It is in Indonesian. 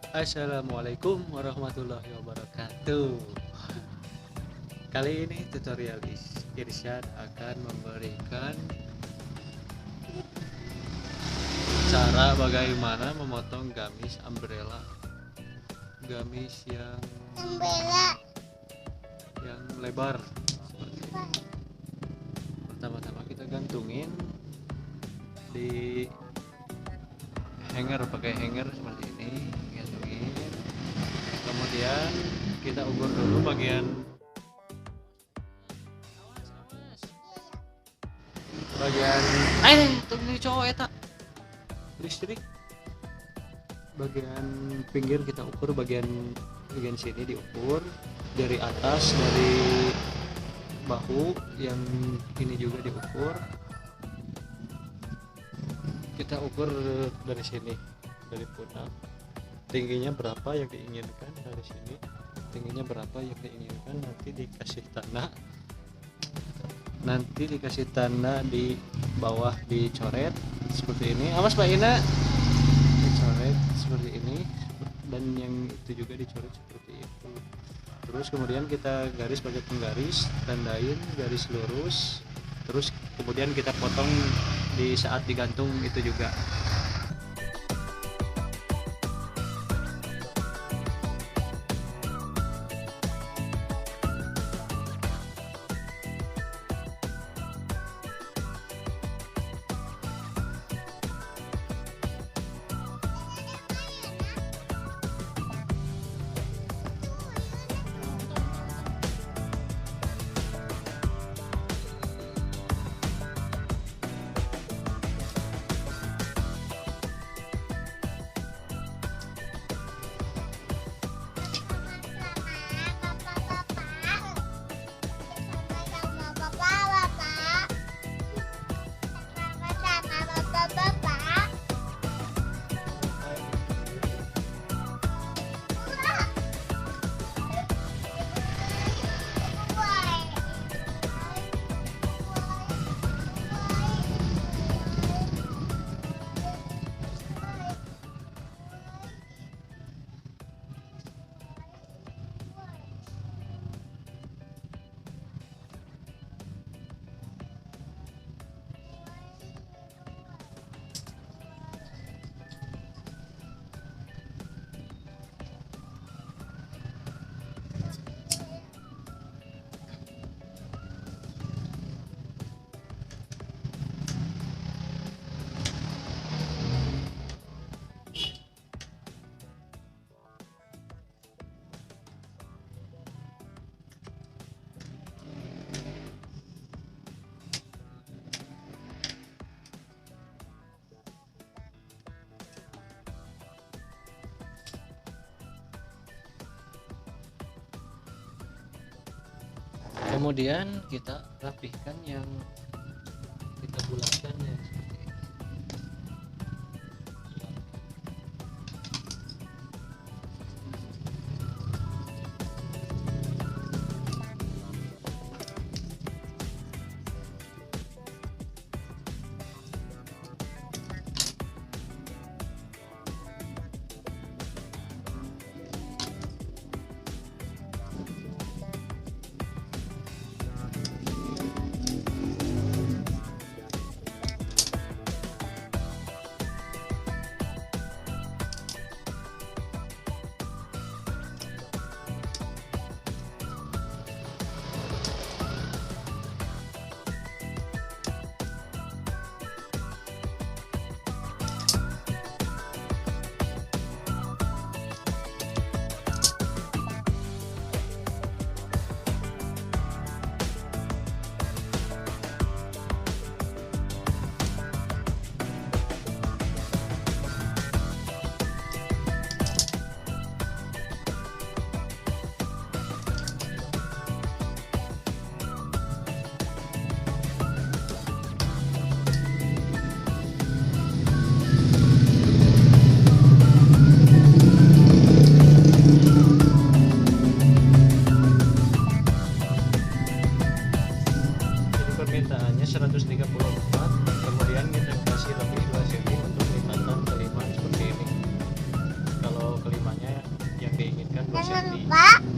Assalamualaikum warahmatullahi wabarakatuh. Kali ini tutorial irsyad akan memberikan cara bagaimana memotong gamis umbrella. Gamis yang lebar seperti ini. Pertama-tama kita gantungin di hanger, pakai hanger seperti ini, gantungin. Kemudian kita ukur dulu bagian tunggu cowok eta listrik. Bagian pinggir kita ukur, bagian sini diukur, dari atas, dari bahu yang ini juga diukur. Kita ukur dari sini, dari pundak, tingginya berapa yang diinginkan, dari sini tingginya berapa yang diinginkan. Nanti dikasih tanda di bawah, dicoret seperti ini. Awas Pak Ina, dicoret seperti ini, dan yang itu juga dicoret seperti itu. Terus kemudian kita garis pakai penggaris, tandain garis lurus, terus kemudian kita potong di saat digantung itu juga. Kemudian kita rapihkan yang kita bulatkan ya, seperti ini. Jangan syar'i. lupa